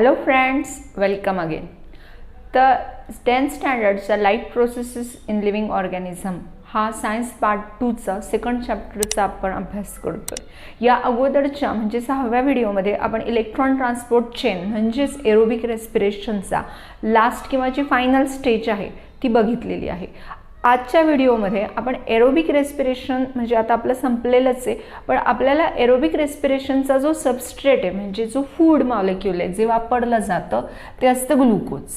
Hello friends, welcome again. तर 10th स्टँडर्डचा life processes in living organism हा science part 2चा सेकंड चॅप्टरचा आपण अभ्यास करतोय. या अगोदरच्या म्हणजे 6व्या व्हिडिओमध्ये आपण इलेक्ट्रॉन ट्रान्सपोर्ट चेन म्हणजेच एरोबिक रेस्पिरेशनचा लास्ट किंवा जी फायनल स्टेज आहे ती बघितलेली आहे. आजच्या व्हिडिओमध्ये आपण एरोबिक रेस्पिरेशन म्हणजे आता आपलं संपलेलंच आहे, पण आपल्याला एरोबिक रेस्पिरेशनचा जो सबस्ट्रेट आहे म्हणजे जो फूड मॉलिक्यूल आहे जे वापरलं जातं ते असतं ग्लुकोज.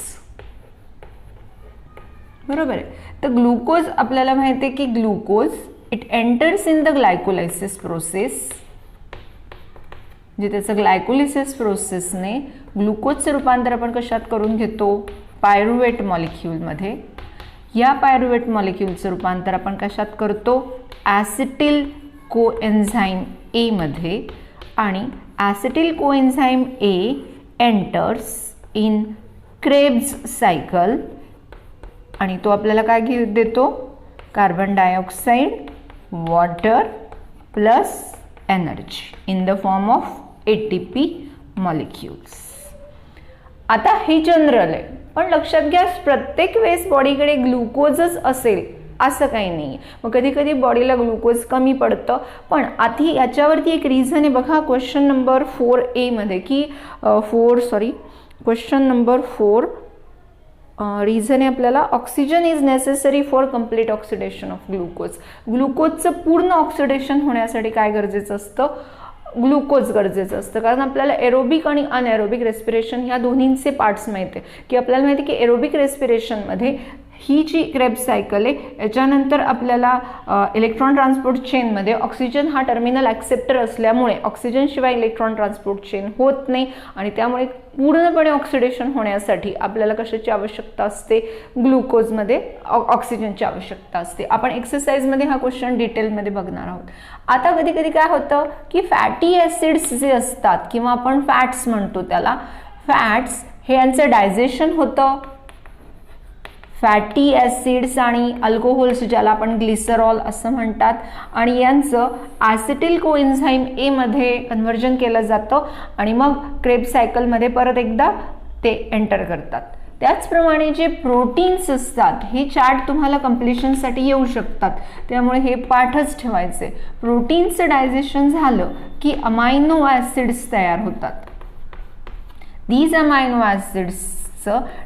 बरोबर आहे. तर ग्लुकोज आपल्याला माहिती आहे की glucose it enters in the glycolysis process. जे त्याचं ग्लायकोलिसिस प्रोसेसने ग्लुकोजचं रूपांतर आपण कशात करून घेतो? पायरुवेट मॉलिक्यूलमध्ये. या पायरुवेट मॉलिक्यूलचं रूपांतर आपण कशात करतो? ॲसिटिल कोएन्झाईम ए मध्ये. आणि acetyl coenzyme A enters in Krebs cycle आणि तो आपल्याला काय देतो? Carbon dioxide, water plus energy in the form of ATP molecules. आता हे जनरल आहे, पण लक्षात घ्या प्रत्येक वेळेस बॉडीकडे ग्लुकोजच असेल असं काही नाही. मग कधी कधी बॉडीला ग्लुकोज कमी पडतं. पण आधी याच्यावरती एक रिझन आहे बघा. क्वेश्चन नंबर 4A मध्ये की क्वेश्चन नंबर 4 रिझन आहे आपल्याला oxygen is necessary for complete oxidation of glucose. ग्लुकोजचं पूर्ण ऑक्सिडेशन होण्यासाठी काय गरजेचं असतं? ग्लुकोज गरजेचं असतं. कारण आपल्याला एरोबिक आणि अनएरोबिक रेस्पिरेशन ह्या दोन्हींचे पार्ट्स माहिती आहे की आपल्याला माहिती आहे की एरोबिक रेस्पिरेशनमध्ये ही जी क्रेब्स सायकल आहे याच्यानंतर आपल्याला इलेक्ट्रॉन ट्रान्सपोर्ट चेनमध्ये ऑक्सिजन हा टर्मिनल ॲक्सेप्टर असल्यामुळे ऑक्सिजनशिवाय इलेक्ट्रॉन ट्रान्सपोर्ट चेन होत नाही आणि त्यामुळे पूर्णपणे ऑक्सिडेशन होण्यासाठी आपल्याला कशाची आवश्यकता असते? ग्लुकोजमध्ये ऑक्सिजनची आवश्यकता असते. आपण एक्सरसाइजमध्ये हा क्वेश्चन डिटेलमध्ये बघणार आहोत. आता कधी कधी काय होतं की फॅटी ॲसिड्स जे असतात किंवा आपण फॅट्स म्हणतो त्याला, फॅट्स हे यांचं डायजेशन होतं. फॅटी ॲसिड्स आणि अल्कोहोल्स ज्याला आपण ग्लिसरॉल असं म्हणतात आणि यांचं ॲसिटिल कोएन्झाईम ए मध्ये कन्व्हर्जन केलं जातं आणि मग क्रेब्स सायकलमध्ये परत एकदा ते एंटर करतात. त्याचप्रमाणे जे प्रोटीन्स असतात हे चार्ट तुम्हाला कम्प्लिशनसाठी येऊ शकतात, त्यामुळे हे पाठच ठेवायचे. प्रोटीन्सचं डायजेशन झालं की अमायनो ॲसिड्स तयार होतात. दीज अमायनो ॲसिड्स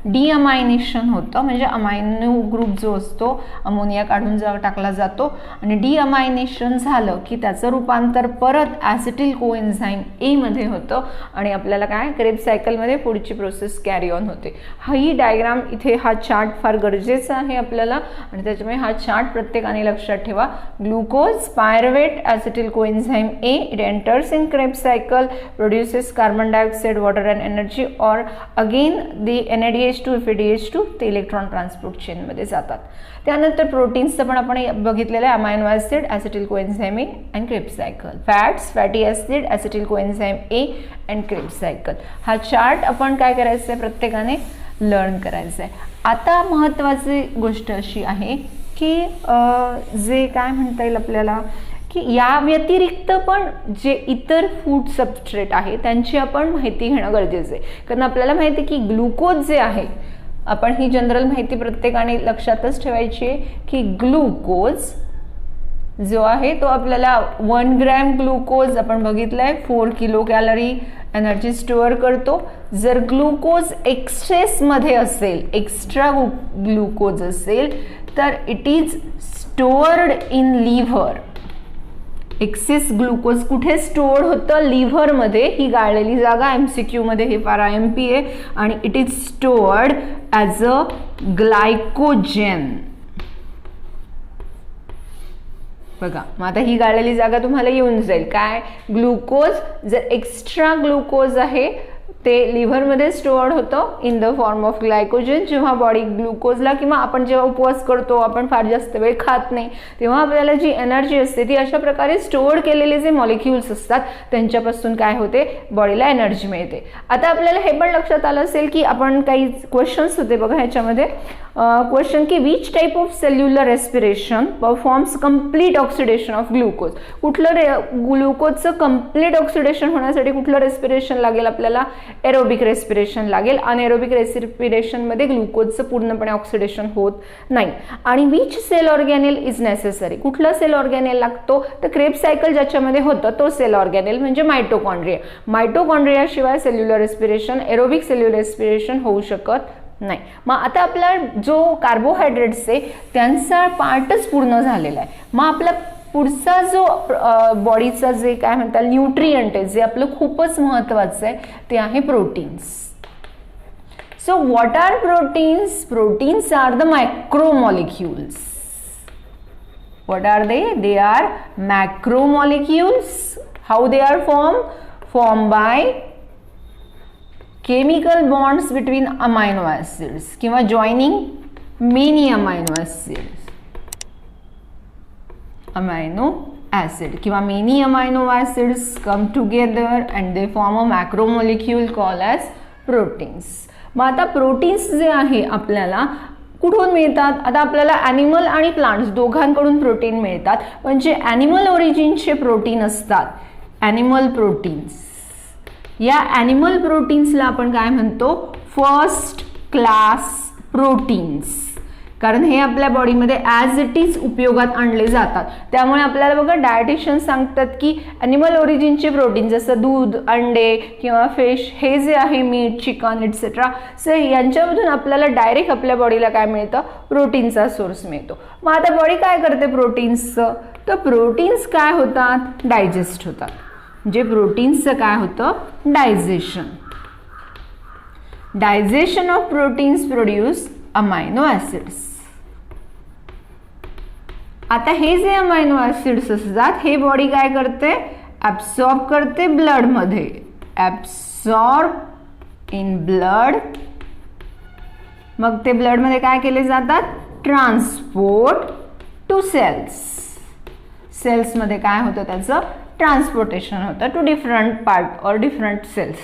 डिअमायनेशन होतं म्हणजे अमायनो ग्रुप जो असतो अमोनिया काढून टाकला जातो आणि डिअमायनेशन झालं की त्याचं रूपांतर परत ॲसिटिल कोएन्झाईम ए मध्ये होतं आणि आपल्याला काय क्रेब्स सायकलमध्ये पुढची प्रोसेस कॅरी ऑन होते. ही डायग्राम इथे हा चार्ट फार गरजेचा आहे आपल्याला आणि त्याच्यामुळे हा चार्ट प्रत्येकाने लक्षात ठेवा. Glucose pyruvate acetyl coenzyme A it enters in Krebs cycle, produces carbon dioxide, water and energy और अगेन दी NADH2 FADH2 ते इलेक्ट्रॉन ट्रान्सपोर्ट चेनमध्ये जातात. त्यानंतर प्रोटीन्सचं पण आपण बघितलेलं आहे. Amino acid, acetyl coenzyme A and Krebs cycle. Fats, fatty acid, acetyl coenzyme A and Krebs cycle. हा chart आपण काय करायचं आहे? प्रत्येकाने लर्न करायचं आहे. आता महत्त्वाची गोष्ट अशी आहे की जे काय म्हणता येईल आपल्याला की या व्यतिरिक्त पण जे इतर फूड सबस्ट्रेट आहे त्यांची आपण माहिती घेणं गरजेचं आहे. कारण आपल्याला माहिती आहे की ग्लुकोज जे आहे, आपण ही जनरल माहिती प्रत्येकाने लक्षातच ठेवायची आहे की ग्लुकोज जो आहे तो आपल्याला 1 ग्रॅम ग्लुकोज आपण बघितलं आहे 4 किलो कॅलरी एनर्जी स्टोअर करतो. जर ग्लुकोज एक्सेसमध्ये असेल, एक्स्ट्रा ग्लुकोज असेल तर it is stored in liver. Excess glucose कुठे स्टोअर होतं? लिव्हरमध्ये. ही गाळलेली जागा MCQ मध्ये हे फार IMP आहे आणि it is stored as a glycogen. बघा मग आता ही गाळलेली जागा तुम्हाला येऊन जाईल. काय? ग्लुकोज जर एक्स्ट्रा ग्लुकोज आहे ते लिव्हरमध्ये स्टोअर्ड होतं in the form of glycogen. जेव्हा बॉडी ग्लुकोजला किंवा आपण जेव्हा उपवास करतो, आपण फार जास्त वेळ खात नाही, तेव्हा आपल्याला जी एनर्जी असते ती अशा प्रकारे स्टोअर्ड केलेले जे मॉलिक्युल्स असतात त्यांच्यापासून काय होते? बॉडीला एनर्जी मिळते. आता आपल्याला हे पण लक्षात आलं असेल की आपण काही क्वेश्चन्स होते बघा ह्याच्यामध्ये. क्वेश्चन की which type of cellular respiration performs complete oxidation of glucose. कुठलं ग्लुकोजचं कंप्लीट ऑक्सिडेशन होण्यासाठी कुठलं रेस्पिरेशन लागेल आपल्याला? एरोबिक रेस्पिरेशन लागेल. अनएरोबिक रेस्पिरेशनमध्ये ग्लुकोजचं पूर्णपणे ऑक्सिडेशन होत नाही. आणि विच सेल ऑर्गॅनेल इज नेसेसरी, कुठलं सेल ऑर्गॅनेल लागतो तर क्रेब्स सायकल ज्याच्यामध्ये होतं तो सेल ऑर्गॅनेल म्हणजे मायटोकॉन्ड्रिया. मायटोकॉन्ड्रिया शिवाय cellular respiration, aerobic cellular respiration होऊ शकत नाही. मग आता आपला जो कार्बोहायड्रेट्स आहे त्यांचा पार्टच पूर्ण झालेला आहे. मग आपला पुढचा जो बॉडीचा जे काय म्हणतात न्यूट्रियंट आहे जे आपलं खूपच महत्त्वाचं आहे ते आहे proteins. So what are proteins? Proteins are the macromolecules. What are they? They are macromolecules. How they are form by chemical bonds between amino acids किंवा joining many amino acid किंवा many amino acids come together and they form a macromolecule called as proteins. मग आता proteins जे आहे आपल्याला कुठून मिळतात? आता आपल्याला ॲनिमल आणि प्लांट्स दोघांकडून प्रोटीन मिळतात. पण जे ॲनिमल ओरिजिनचे प्रोटीन असतात, ॲनिमल प्रोटीन्स, या ॲनिमल प्रोटीन्सला आपण काय म्हणतो? First class proteins. कारण हे आपल्या बॉडीमध्ये ॲज इट इज उपयोगात आणले जातात. त्यामुळे आपल्याला बघा डायटिशियन सांगतात की ॲनिमल ओरिजिनचे प्रोटीन जसं दूध, अंडे किंवा फिश हे जे आहे मीट, चिकन इट्सेट्रा, सो यांच्यामधून आपल्याला डायरेक्ट आपल्या बॉडीला काय मिळतं? प्रोटीनचा सोर्स मिळतो. मग आता बॉडी काय करते प्रोटीन्सचं? तर प्रोटीन्स काय होतात? डायजेस्ट होतात. जे प्रोटीन्सचं काय होतं? Digestion of proteins produce amino acids. आता हे जे अमायनो ॲसिड्स असतात हे बॉडी काय करते? ॲब्सॉर्ब करते ब्लडमध्ये. Absorb in blood. मग ते ब्लडमध्ये काय केले जातात? Transport to cells. सेल्समध्ये काय होतं? त्याचं ट्रान्सपोर्टेशन होतं टू डिफरंट पार्ट और डिफरंट सेल्स.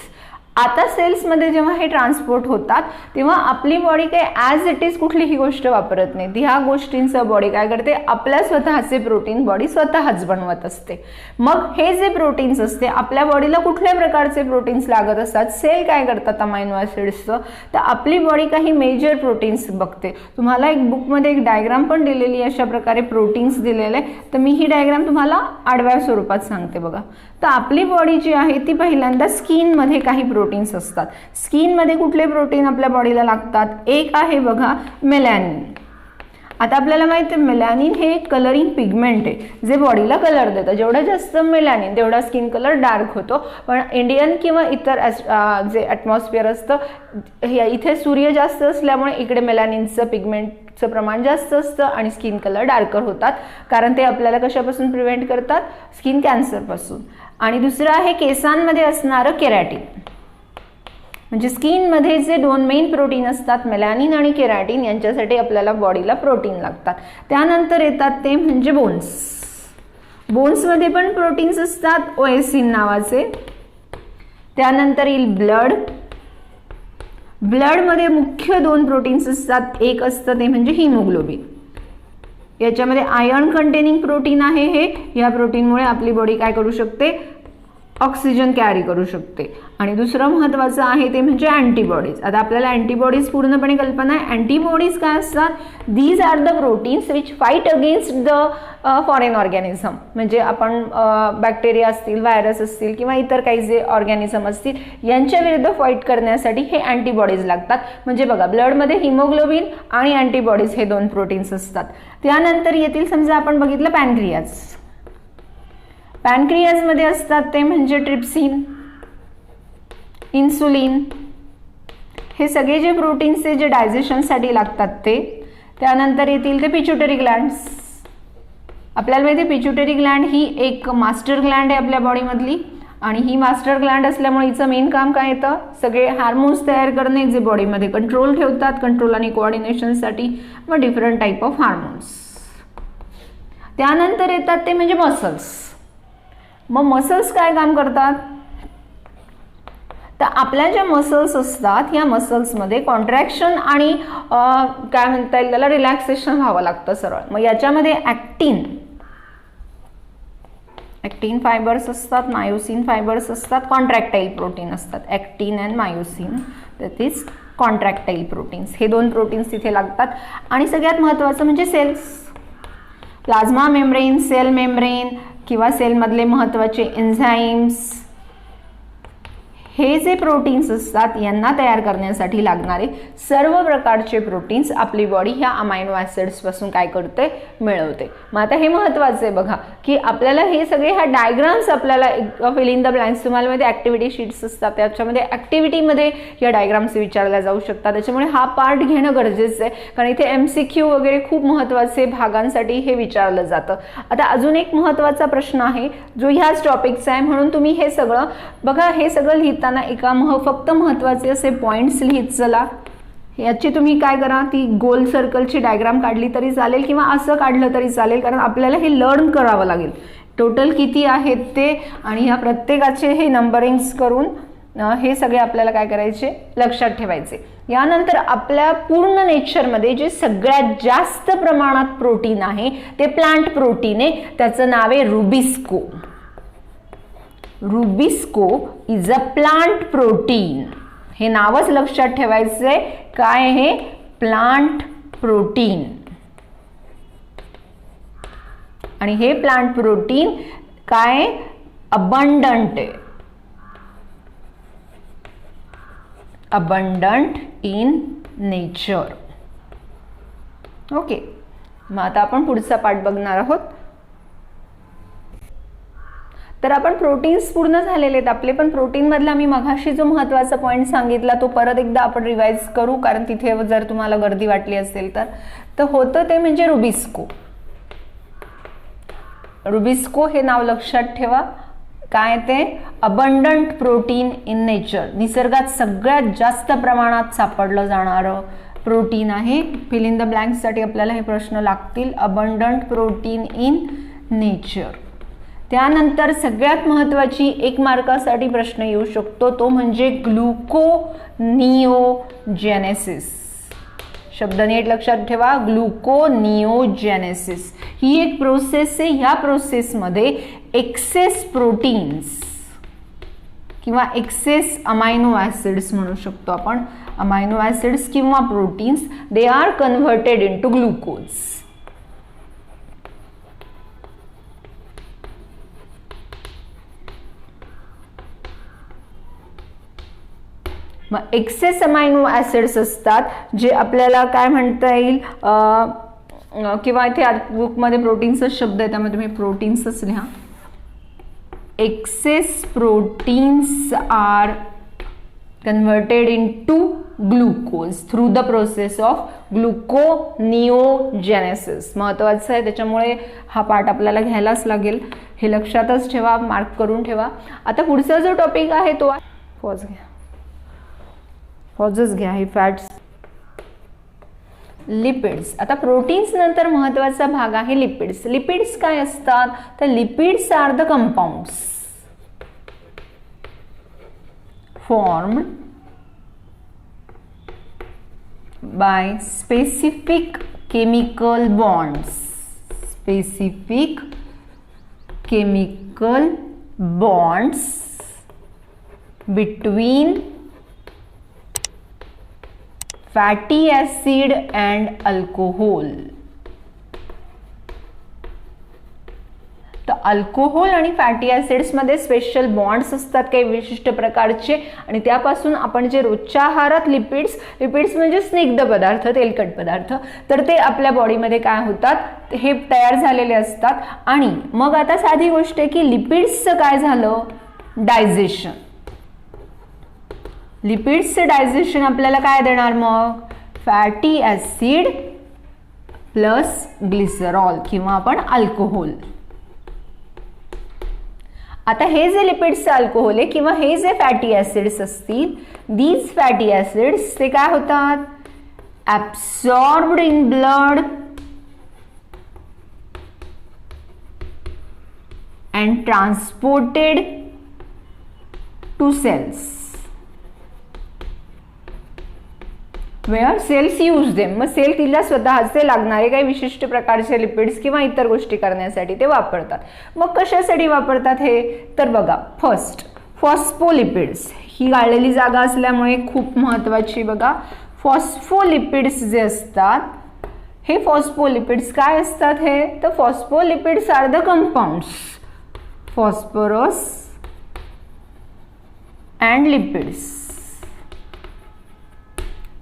आता सेल्समध्ये जेव्हा हे ट्रान्सपोर्ट होतात तेव्हा आपली बॉडी काही ॲज इट इज कुठलीही गोष्ट वापरत नाही. ती ह्या गोष्टींचं बॉडी काय करते? आपल्या स्वतःचे प्रोटीन बॉडी स्वतःच बनवत असते. मग हे जे प्रोटीन्स असते आपल्या बॉडीला कुठल्या प्रकारचे प्रोटीन्स लागत असतात? सेल काय करतात अमायनो ॲसिड्सचं? तर आपली बॉडी काही मेजर प्रोटीन्स बघते. तुम्हाला एक बुकमध्ये एक डायग्राम पण दिलेली आहे, अशा प्रकारे प्रोटीन्स दिलेले. तर मी ही डायग्राम तुम्हाला आडव्या स्वरूपात सांगते बघा. तर आपली बॉडी जी आहे ती पहिल्यांदा स्किनमध्ये काही प्रोटीन्स असतात. स्किनमध्ये कुठले प्रोटीन आपल्या बॉडीला लागतात? एक आहे बघा मेलॅनिन. आता आपल्याला माहिती आहे मेलॅनिन हे एक कलरिंग पिगमेंट आहे जे बॉडीला कलर देतं. जेवढा जास्त मेलॅनिन तेवढा स्किन कलर डार्क होतो. पण इंडियन किंवा इतर जे ॲटमॉस्फिअर असतं इथे सूर्य जास्त असल्यामुळे इकडे मेलॅनिनचं पिगमेंटचं प्रमाण जास्त असतं आणि स्किन कलर डार्कर होतात. कारण ते आपल्याला कशापासून प्रिव्हेंट करतात? स्किन कॅन्सरपासून. आणि दुसरं आहे केसांमध्ये असणारं केरॅटिन. म्हणजे स्किनमध्ये जे दोन मेन प्रोटीन असतात मेलॅनिन आणि केरॅटिन यांच्यासाठी आपल्याला बॉडीला प्रोटीन लागतात. त्यानंतर येतात ते म्हणजे बोन्स. बोन्समध्ये पण प्रोटीन्स असतात ओएसिन नावाचे. त्यानंतर येईल ब्लड. ब्लडमध्ये मुख्य दोन प्रोटीन्स असतात. एक असतं ते म्हणजे हिमोग्लोबिन. याच्यामध्ये आयर्न कंटेनिंग प्रोटीन आहे. हे या प्रोटीनमुळे आपली बॉडी काय करू शकते? ऑक्सिजन कॅरी करू शकते. आणि दुसरं महत्त्वाचं आहे ते म्हणजे अँटीबॉडीज. आता आपल्याला अँटीबॉडीज पूर्णपणे कल्पना आहे. अँटीबॉडीज काय असतात? These are the proteins which fight against the foreign organism. म्हणजे आपण बॅक्टेरिया असतील, व्हायरस असतील किंवा इतर काही जे ऑर्गॅनिझम असतील यांच्या विरुद्ध फाईट करण्यासाठी हे अँटीबॉडीज लागतात. म्हणजे बघा ब्लडमध्ये हिमोग्लोबिन आणि अँटीबॉडीज हे दोन प्रोटीन्स असतात. त्यानंतर येतील समजा आपण बघितलं पॅनक्रियाज. पॅनक्रियाजमध्ये असतात ते म्हणजे ट्रिप्सिन, इन्सुलिन, हे सगळे जे प्रोटीन्स जे डायजेशनसाठी लागतात ते. त्यानंतर येतील ते पिच्युटरी ग्लँड्स. आपल्याला माहिती आहे पिच्युटरी ग्लँड ही एक मास्टर ग्लँड आहे आपल्या बॉडीमधली. आणि ही मास्टर ग्लँड असल्यामुळे हिचं मेन काम काय येतं? सगळे हार्मोन्स तयार करणे जे बॉडीमध्ये कंट्रोल ठेवतात, कंट्रोल आणि कोऑर्डिनेशनसाठी, मग डिफरंट टाईप ऑफ हार्मोन्स. त्यानंतर येतात ते म्हणजे मसल्स. मग मसल्स काय काम करतात? तर आपल्या ज्या मसल्स असतात या मसल्समध्ये कॉन्ट्रॅक्शन आणि काय म्हणता येईल त्याला रिलॅक्सेशन व्हावं लागतं सरळ. मग याच्यामध्ये ॲक्टिन ॲक्टिन फायबर्स असतात, मायोसिन फायबर्स असतात, कॉन्ट्रॅक्टाईल प्रोटीन असतात. Actin and myosin, that is contractile proteins. हे 2 प्रोटीन्स तिथे लागतात. आणि सगळ्यात महत्त्वाचं म्हणजे cells, plasma membrane, cell membrane किंवा सेलमधले महत्त्वाचे एन्झाईम्स, हे जे प्रोटीन्स असतात यांना तयार करण्यासाठी लागणारे सर्व प्रकारचे प्रोटीन्स आपली बॉडी ह्या अमायनो ॲसिड्सपासून काय करते, मिळवते. मग आता हे महत्त्वाचं आहे बघा की आपल्याला हे सगळे ह्या डायग्राम्स आपल्याला फिल इन द ब्लँक्स, तुम्हाला मध्ये ॲक्टिव्हिटी शीट्स असतात त्याच्यामध्ये ॲक्टिव्हिटीमध्ये या डायग्राम्स विचारल्या जाऊ शकतात. त्याच्यामुळे हा पार्ट घेणं गरजेचं आहे कारण इथे MCQ वगैरे खूप महत्त्वाचे भागांसाठी हे विचारलं जातं. आता अजून एक महत्त्वाचा प्रश्न आहे जो ह्याच टॉपिकचा आहे, म्हणून तुम्ही हे सगळं बघा, हे सगळं लिहिताना एका फक्त महत्त्वाचे असे पॉइंट्स लिहित चला. याची तुम्ही काय करा, ती गोल सर्कलची डायग्राम काढली तरी चालेल किंवा असं काढलं तरी चालेल, कारण आपल्याला हे लर्न करावं लागेल टोटल किती आहेत ते, आणि ह्या प्रत्येकाचे हे नंबरिंग्स करून हे सगळे आपल्याला काय करायचे, लक्षात ठेवायचे. यानंतर आपल्या पूर्ण नेचरमध्ये जे सगळ्यात जास्त प्रमाणात प्रोटीन आहे ते प्लांट प्रोटीन आहे, त्याचं नाव आहे Rubisco. Rubisco is a plant protein. हे नावच लक्षात ठेवायचंय, काय हे, प्लांट प्रोटीन. आणि हे प्लांट प्रोटीन काय, अबंडंट आहे, अबंडंट इन नेचर. ओके, मग आता आपण पुढचा पार्ट बघणार आहोत. तर आपण प्रोटीन्स पूर्ण झालेले आहेत आपले, पण प्रोटीन मधला मी मगाशी जो महत्त्वाचा पॉईंट सांगितला तो परत एकदा आपण रिवाइज करू, कारण तिथे जर तुम्हाला गर्दी वाटली असेल तर होतं ते म्हणजे रुबिस्को. रुबिस्को हे नाव लक्षात ठेवा, काय ते, अबंडंट प्रोटीन इन नेचर, निसर्गात सगळ्यात जास्त प्रमाणात सापडलं जाणारं प्रोटीन आहे. फिल इन द ब्लँक्ससाठी आपल्याला हे प्रश्न लागतील, अबंडंट प्रोटीन इन नेचर. त्यानंतर सगळ्यात महत्त्वाची 1 मार्कासाठी प्रश्न येऊ शकतो, तो म्हणजे ग्लुकोनिओजेनेसिस. शब्द नीट लक्षात ठेवा, ग्लुकोनिओजेनेसिस ही एक प्रोसेस आहे. ह्या प्रोसेसमध्ये एक्सेस प्रोटीन्स किंवा एक्सेस अमायनो ॲसिड्स म्हणू शकतो आपण, अमायनो ॲसिड्स किंवा proteins, they are converted into glucose. मग एक्सेस अमायनो ॲसिड्स असतात जे आपल्याला काय म्हणता येईल, किंवा इथे बुकमध्ये प्रोटीन्सचा शब्द आहे त्यामध्ये तुम्ही प्रोटीन्सच लिहा. Excess proteins are converted into glucose through the process of gluconeogenesis. महत्त्वाचं आहे, त्याच्यामुळे हा पार्ट आपल्याला घ्यायलाच लागेल, हे लक्षातच ठेवा, मार्क करून ठेवा. आता पुढचा जो टॉपिक आहे तो, पॉजच घ्या, हे फॅट्स, लिपिड्स. आता प्रोटीन्स नंतर महत्त्वाचा भाग आहे लिपिड्स. लिपिड्स काय असतात, तर lipids are the compounds formed by specific chemical bonds, specific chemical bonds between fatty acid and alcohol. तर अल्कोहोल आणि फॅटी ॲसिड्समध्ये स्पेशल बॉन्ड्स असतात काही विशिष्ट प्रकारचे, आणि त्यापासून आपण जे रोजच्या आहारात लिपिड्स म्हणजे स्निग्ध पदार्थ, तेलकट पदार्थ, तर ते आपल्या बॉडीमध्ये काय होतात, हे तयार झालेले असतात. आणि मग आता साधी गोष्ट आहे की लिपिड्सचं काय झालं, डायजेशन. लिपिड्सचं डायजेशन आपल्याला काय देणार, मग फॅटी ॲसिड प्लस ग्लिसरॉल किंवा आपण अल्कोहोल. आता हे जे लिपिड्सचं अल्कोहोल आहे किंवा हे जे फॅटी ॲसिड्स असतील, दीज फॅटी ॲसिड्स ते काय होतात, absorbed in blood and transported to cells. Where cells use them, मग सेल तिला स्वतःचे लागणारे काही विशिष्ट प्रकारचे लिपिड्स किंवा इतर गोष्टी करण्यासाठी ते वापरतात. मग कशासाठी वापरतात हे तर बघा, फर्स्ट फॉस्फोलिपिड्स, ही गाळलेली जागा असल्यामुळे खूप महत्वाची बघा. फॉस्फोलिपिड्स जे असतात, हे फॉस्फोलिपिड्स काय असतात हे तर phospholipids are the compounds phosphorus and lipids.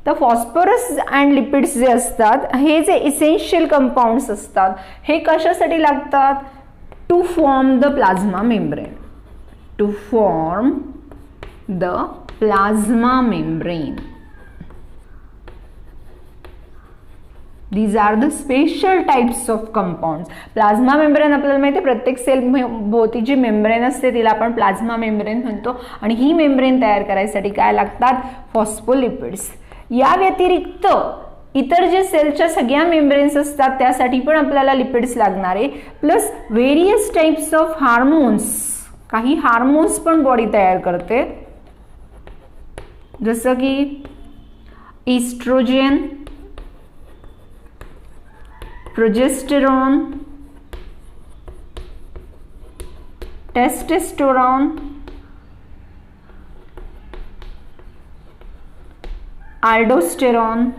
तर फॉस्फरस अँड लिपिड्स जे असतात हे जे इसेन्शियल कंपाऊंड्स असतात हे कशासाठी लागतात to form the plasma membrane. To form the plasma membrane. These are the special types of compounds. Plasma membrane आपल्याला माहिती आहे, प्रत्येक सेल भोवती जी मेम्ब्रेन असते तिला आपण प्लाझ्मा मेम्ब्रेन म्हणतो. आणि ही मेम्ब्रेन तयार करायसाठी काय लागतात फॉस्फोलिपिड्स. या व्यतिरिक्त इतर जे सेलच्या सगळ्या मेम्ब्रेन्स असतात त्यासाठी पण आपल्याला लिपिड्स लागणार आहे. Plus various types of hormones, काही हार्मोन्स पण बॉडी तयार करते, जसं की इस्ट्रोजन, प्रोजेस्टेरॉन, टेस्टोस्टेरॉन, आल्डोस्टेरॉन.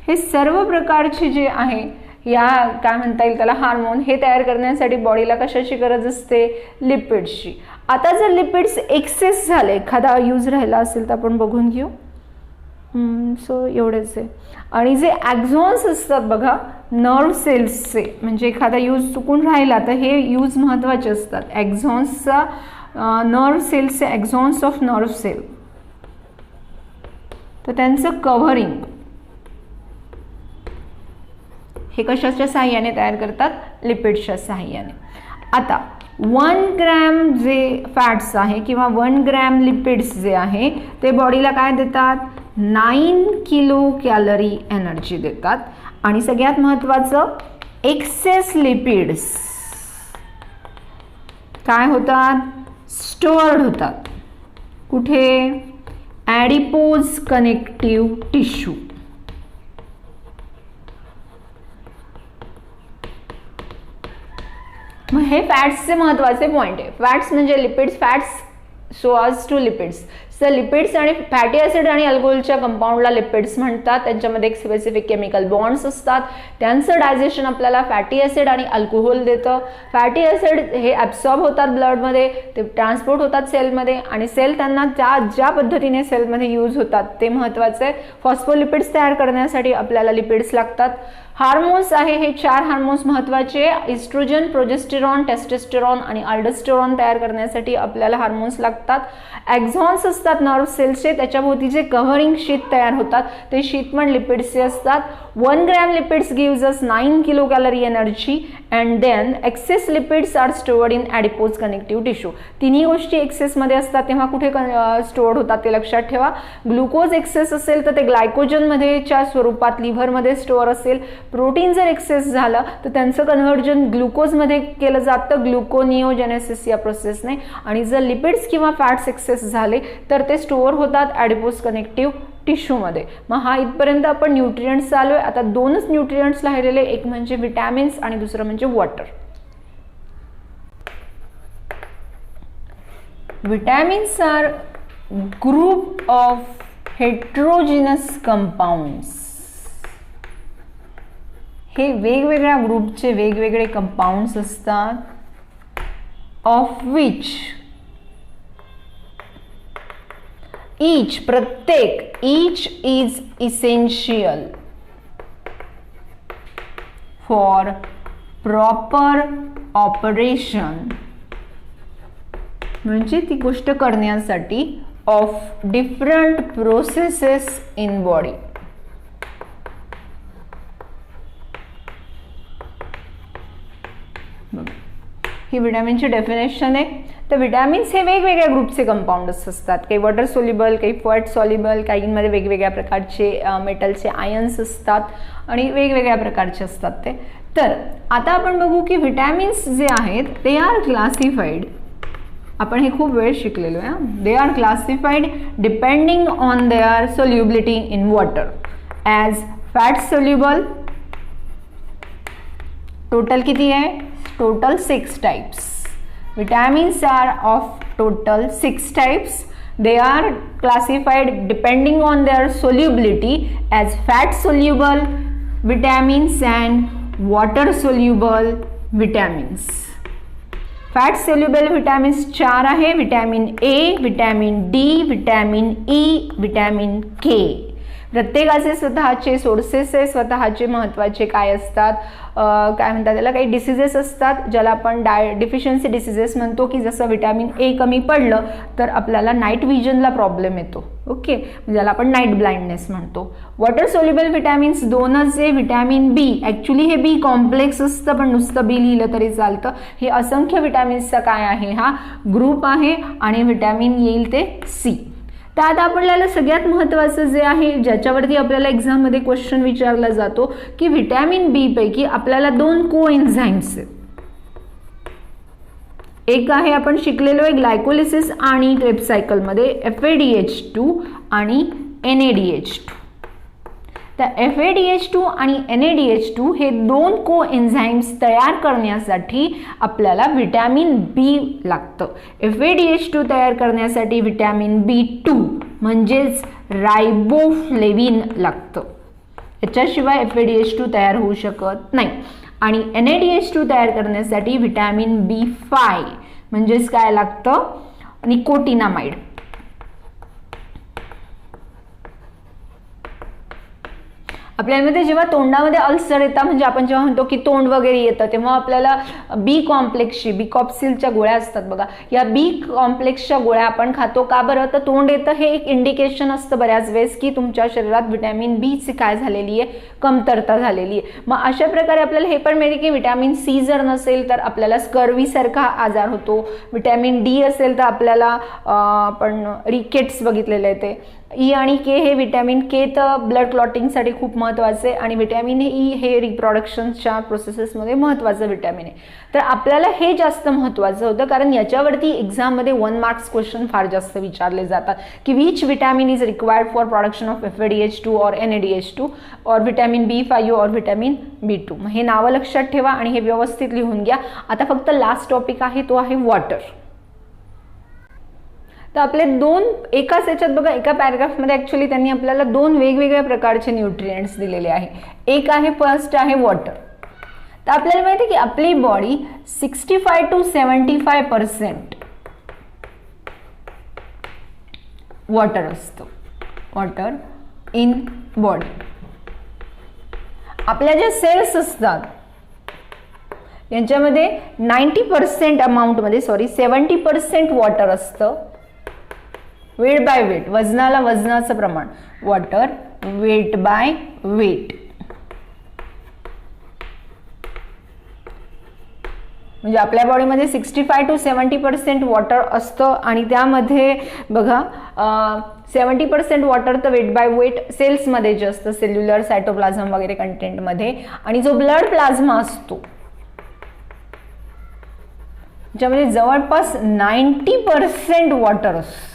हे सर्व प्रकारचे जे आहे या काय म्हणता येईल त्याला हार्मोन, हे तयार करण्यासाठी बॉडीला कशाची गरज असते लिपिड्सची. आता जर लिपिड्स एक्सेस झाले, एखादा यूज राहिला असेल तर आपण बघून घेऊ. सो एवढेच आहे. आणि जे ॲक्झॉन्स असतात बघा नर्व सेल्सचे, म्हणजे एखादा यूज चुकून राहिला तर हे यूज महत्त्वाचे असतात. ॲक्झॉन्सचा नर्व सेल्सचे ॲक्झॉन्स ऑफ नर्व सेल, तर त्यांचं कव्हरिंग हे कशाच्या सहाय्याने तयार करतात लिपिड्सच्या सहाय्याने. आता 1 ग्रॅम जे फॅट्स आहे किंवा 1 ग्रॅम लिपिड्स जे आहे ते बॉडीला काय देतात 9 किलो कॅलरी एनर्जी देतात. आणि सगळ्यात महत्त्वाचं एक्सेस लिपिड्स काय होतात स्टोअर्ड होतात कुठे ॲडिपोज कनेक्टिव्ह टिश्यू. मग हे फॅट्सचे महत्त्वाचे पॉईंट आहे. फॅट्स म्हणजे लिपिड्स, फॅट्स सो आज टू लिपिड्स. तर लिपिड्स आणि फॅटी ॲसिड आणि अल्कोहोलच्या कंपाऊंडला लिपिड्स म्हणतात. त्यांच्यामध्ये एक स्पेसिफिक केमिकल बॉन्ड्स असतात. त्यांचं डायजेशन आपल्याला फॅटी ॲसिड आणि अल्कोहोल देतं. फॅटी ॲसिड हे ॲब्सॉर्ब होतात ब्लडमध्ये, ते ट्रान्सपोर्ट होतात सेलमध्ये आणि सेल त्यांना ज्या पद्धतीने सेलमध्ये यूज होतात ते महत्त्वाचं आहे. फॉस्फोलिपिड्स तयार करण्यासाठी आपल्याला लिपिड्स लागतात. हार्मोन्स आहे हे 4 हार्मोन्स महत्त्वाचे, इस्ट्रोजन, प्रोजेस्टेरॉन, टेस्टोस्टेरॉन आणि अल्डोस्टेरॉन तयार करण्यासाठी आपल्याला हार्मोन्स लागतात. ॲक्झॉन्स असतात नर्व सेल्सचे, त्याच्याभोवती जे कव्हरिंग शीट तयार होतात ते शीट पण लिपिड्सचे असतात. 1 gram lipids gives us 9 kilo calorie energy and then excess lipids are stored in adipose connective tissue. तिन्ही गोष्टी एक्सेसमध्ये असतात तेव्हा कुठे स्टोअर्ड होतात ते लक्षात ठेवा. ग्लुकोज एक्सेस असेल तर ते ग्लायकोजनमध्येच्या स्वरूपात लिव्हरमध्ये स्टोअर असेल. प्रोटीन जर एक्सेस झालं तर त्यांचं कन्व्हर्जन ग्लुकोजमध्ये केलं जातं ग्लुकोनिओजेनेसिस या प्रोसेसने. आणि जर लिपिड्स किंवा फॅट्स एक्सेस झाले तर ते स्टोअर होतात ॲडिपोज कनेक्टिव्ह टिश्यूमध्ये. मग हा इथपर्यंत आपण न्यूट्रिएंट्स चालू आहे. आता 2च न्यूट्रिएंट्स राहिलेले, एक म्हणजे विटॅमिन्स आणि दुसरं म्हणजे water. Vitamins are group of heterogeneous compounds. हे वेगवेगळ्या ग्रुपचे वेगवेगळे कंपाऊंड्स असतात ऑफ विच प्रत्येक is essential for proper operation, म्हणजे ती गोष्ट करण्यासाठी of different processes in body. ही विटॅमिनची डेफिनेशन आहे. तर विटॅमिन्स हे वेगवेगळ्या ग्रुपचे कंपाऊंड्स असतात. काही वॉटर सोल्युबल, काही फॅट सोल्युबल, काहींमध्ये वेगवेगळ्या प्रकारचे मेटलचे आयन्स असतात आणि वेगवेगळ्या प्रकारचे असतात ते. तर आता आपण बघू की विटॅमिन्स जे आहेत ते आर क्लासिफाईड आपण हे खूप वेळ शिकलेलो आहे. They are classified depending on their solubility in water as fat soluble. Total किती आहे? Total 6 types. Vitamins are of total 6 types. They are classified depending on their solubility as fat soluble vitamins and water soluble vitamins. Fat soluble vitamins 4 आहे. Vitamin A, vitamin D, vitamin E, vitamin के. प्रत्येकाचे स्वतःचे sources आहे, स्वतःचे महत्त्वाचे काय असतात, काय म्हणतात त्याला, काही डिसिजेस असतात ज्याला आपण डिफिशियन्सी डिसिजेस म्हणतो, की जसं विटॅमिन ए कमी पडलं तर आपल्याला नाईट विजनला प्रॉब्लेम येतो. ओके, ज्याला आपण नाईट ब्लाइंडनेस म्हणतो. वॉटर सोल्युबल विटॅमिन्स 2च आहे. विटॅमिन बी, ॲक्च्युली हे बी कॉम्प्लेक्स असतं पण नुसतं बी लिहिलं तरी चालतं. हे असंख्य विटॅमिन्सचा काय आहे, हा ग्रुप आहे आणि विटॅमिन येईल ते सी. तर आता आपल्याला सगळ्यात महत्त्वाचं जे आहे, ज्याच्यावरती आपल्याला एक्झाममध्ये क्वेश्चन विचारला जातो, की विटॅमिन बी पैकी आपल्याला 2 कोएन्झाइम्स आहेत. एक आहे आपण शिकलेलो आहे ग्लायकोलिसिस आणि क्रेब्स सायकलमध्ये FADH2 आणि NADH2. तर FADH2 आणि NADH2 हे 2 कोएन्झाइम्स तयार करण्यासाठी आपल्याला विटॅमिन बी लागतं. FADH2 तयार करण्यासाठी विटॅमिन B2 म्हणजेच रायबोफ्लेविन लागतं. याच्याशिवाय FADH2 तयार होऊ शकत नाही. आणि NADH2 तयार करण्यासाठी विटॅमिन B5 म्हणजेच काय लागतं, निकोटिनामाइड. आपल्यामध्ये जेव्हा तोंडामध्ये अल्सर येतात, म्हणजे आपण जेव्हा म्हणतो की तोंड वगैरे येतं, तेव्हा आपल्याला बी कॉम्प्लेक्सची, बी कॉप्सिलच्या गोळ्या असतात बघा, या बी कॉम्प्लेक्सच्या गोळ्या आपण खातो. का बरं? तर तोंड येतं हे एक इंडिकेशन असतं बऱ्याच वेळेस की तुमच्या शरीरात विटॅमिन बीची काय झालेली आहे, कमतरता झालेली आहे. मग अशा प्रकारे आपल्याला हे पण माहिती की विटॅमिन सी जर नसेल तर आपल्याला स्कर्वीसारखा आजार होतो. विटॅमिन डी असेल तर आपल्याला आपण रिकेट्स बघितलेले आहे ते. ई आणि के, हे विटॅमिन के तर ब्लड क्लॉटिंगसाठी खूप महत्त्वाचे आणि विटॅमिन ई हे रिप्रोडक्शनच्या प्रोसेसेसमध्ये महत्त्वाचं विटॅमिन आहे. तर आपल्याला हे जास्त महत्त्वाचं होतं कारण याच्यावरती एक्झाममध्ये 1 मार्क्स क्वेश्चन फार जास्त विचारले जातात की which vitamin is required for production of FADH2 और NADH2 और विटॅमिन B5 और विटॅमिन B2. हे नावं लक्षात ठेवा आणि हे व्यवस्थित लिहून घ्या. आता फक्त लास्ट टॉपिक आहे, तो आहे वॉटर. तर आपले 2 एकाच याच्यात बघा, एका पॅराग्राफमध्ये ॲक्च्युली त्यांनी आपल्याला 2 वेगवेगळ्या प्रकारचे न्यूट्रिएंट्स दिलेले आहे. एक आहे, फर्स्ट आहे वॉटर. तर आपल्याला माहिती आहे की आपली बॉडी 65 to 75% वॉटर असतं. Water in body. आपल्या ज्या सेल्स असतात यांच्यामध्ये 90% अमाऊंटमध्ये 70% वॉटर असतं. वेट बाय वेट, वजनाला वजनाचं प्रमाण. Water weight by weight. म्हणजे आपल्या बॉडीमध्ये 65 to 70% वॉटर असतं आणि त्यामध्ये बघा 70% वॉटर तर वेट बाय वेट सेल्समध्ये जे असतं, सेल्युलर सायटोप्लाझम वगैरे कंटेंटमध्ये. आणि जो ब्लड प्लाझ्मा असतो ज्यामध्ये जवळपास 90% वॉटर असतं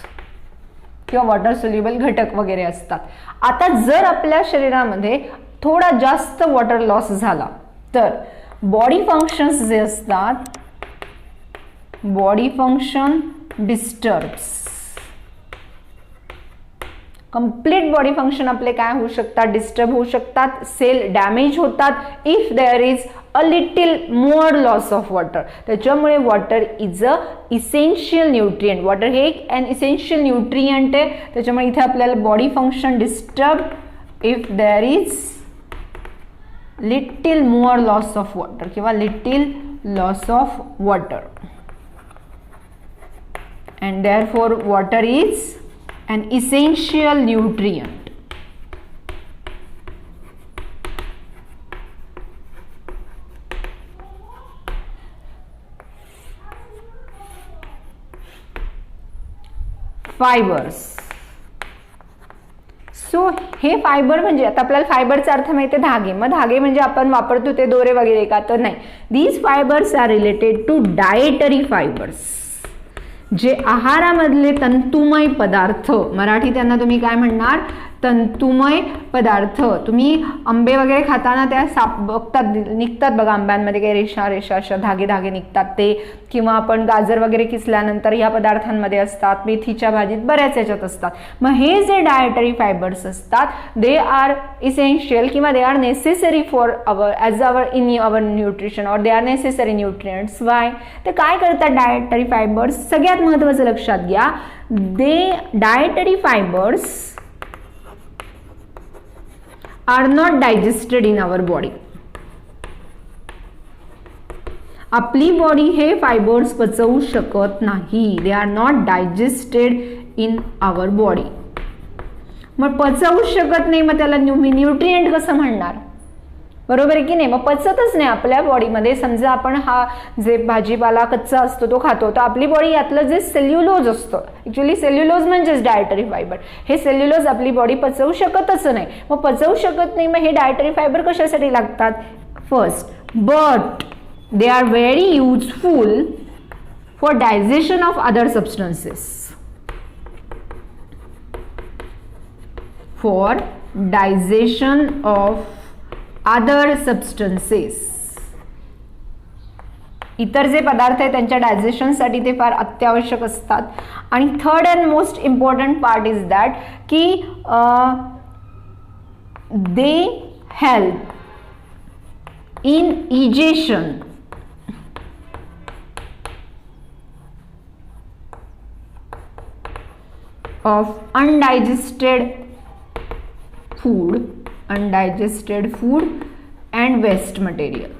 किंवा वॉटर सोल्युबल घटक वगैरे असतात. आता जर आपल्या शरीरामध्ये थोडा जास्त वॉटर लॉस झाला तर बॉडी फंक्शन्स जे असतात, body function disturbs. Complete body function आपले काय होऊ शकतात, डिस्टर्ब होऊ शकतात. सेल डॅमेज होतात if there is a little more loss of water. त्याच्यामुळे water is a essential nutrient. Water हे एक अन इसेन्शियल न्यूट्रिएंट आहे. त्याच्यामुळे इथे आपल्याला body function disturb if there is little more loss of water किंवा little loss of water. And therefore water is an essential nutrient. Fibres. So हे fibre म्हणजे आता आपल्याला फायबरचा अर्थ माहिती आहे धागे. मग धागे म्हणजे आपण वापरतो ते दोरे वगैरे का, तर नाही. These fibres are related to dietary fibres. जे आहारामधले तंतुमय पदार्थ, मराठी त्यांना तुम्ही काय म्हणणार, तंतुमय पदार्थ. तुम्ही आंबे वगैरे खाताना त्या साप बघतात, निघतात बघा आंब्यांमध्ये काही रेषा रेषा अशा धागे धागे निघतात ते, किंवा आपण गाजर वगैरे किसल्यानंतर ह्या पदार्थांमध्ये असतात, मेथीच्या भाजीत बऱ्याच याच्यात असतात. मग हे जे डायटरी फायबर्स असतात दे आर इसेन्शियल किंवा they are necessary for in our nutrition और they are necessary nutrients. Why? ते काय करतात डायटरी फायबर्स? सगळ्यात महत्त्वाचं लक्षात घ्या, they dietary fibres are not digested in our body. आपली बॉडी हे फायबर्स पचवू शकत नाही. They are not digested in our body. मग पचवू शकत नाही, मग त्याला न्यूट्रिएंट कसं म्हणणार? बरोबर आहे की नाही? मग पचतच नाही आपल्या बॉडीमध्ये. समजा आपण हा जे भाजीपाला कच्चा असतो तो खातो, तर आपली बॉडी यातलं जे सेल्युलोज असतं, ॲक्च्युली सेल्युलोज म्हणजेच डायटरी फायबर, हे सेल्युलोज आपली बॉडी पचवू शकतच नाही. मग पचवू शकत नाही, मग हे डायटरी फायबर कशासाठी लागतात? First, but they are very useful for digestion of other substances. For digestion of other substances. इतर जे पदार्थ आहेत त्यांच्या डायजेशनसाठी ते फार अत्यावश्यक असतात. आणि third and most important part is that की they help in egestion of undigested food and waste material.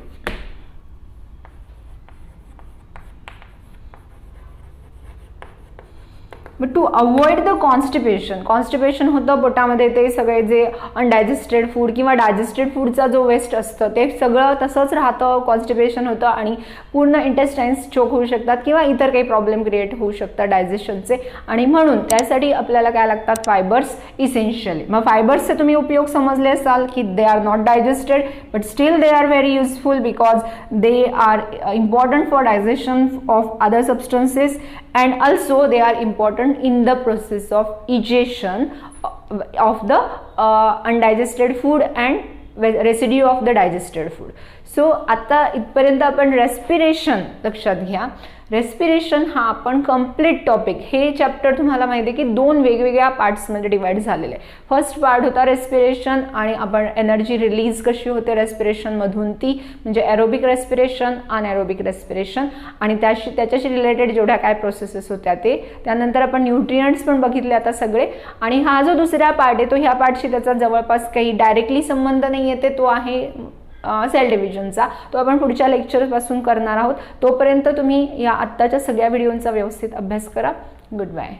But to avoid the constipation होतं पोटामध्ये, ते सगळे जे अनडायजेस्टेड फूड किंवा डायजेस्टेड फूडचा जो वेस्ट असतं ते सगळं तसंच राहतं, कॉन्स्टिपेशन होतं आणि पूर्ण इंटेस्टाईन्स चोक होऊ शकतात किंवा इतर काही प्रॉब्लेम क्रिएट होऊ शकतात डायजेशनचे. आणि म्हणून त्यासाठी आपल्याला काय लागतात? Fibres essentially. मग फायबर्सचे तुम्ही उपयोग समजले असाल की दे are not digested but still they are very useful because they are important for digestion of other substances and also they are important in the process of digestion of the undigested food and residue of the digested food. So आता इथपर्यंत आपण respiration लक्षात घ्या. Respiration हा आपण complete topic, हे chapter तुम्हाला माहिती आहे की 2 वेगवेगळ्या पार्ट्समध्ये डिवाइड झालेले आहे. फर्स्ट पार्ट होता रेस्पिरेशन आणि आपण एनर्जी रिलीज कशी होते रेस्पिरेशनमधून ती, म्हणजे एरोबिक रेस्पिरेशन, अनएरोबिक रेस्पिरेशन आणि त्याच्याशी रिलेटेड जेवढ्या काय प्रोसेसेस होत्या ते. त्यानंतर आपण न्यूट्रिएंट्स पण बघितले आता सगळे. आणि हा जो दुसरा पार्ट आहे तो ह्या पार्टशी त्याचा जवळपास काही डायरेक्टली संबंध नाही येते, तो आहे सेल डिव्हिजनचा. तो आपण पुढच्या लेक्चरपासून करणार आहोत. तोपर्यंत तुम्ही या आत्ताच्या सगळ्या व्हिडिओंचा व्यवस्थित अभ्यास करा. Good bye.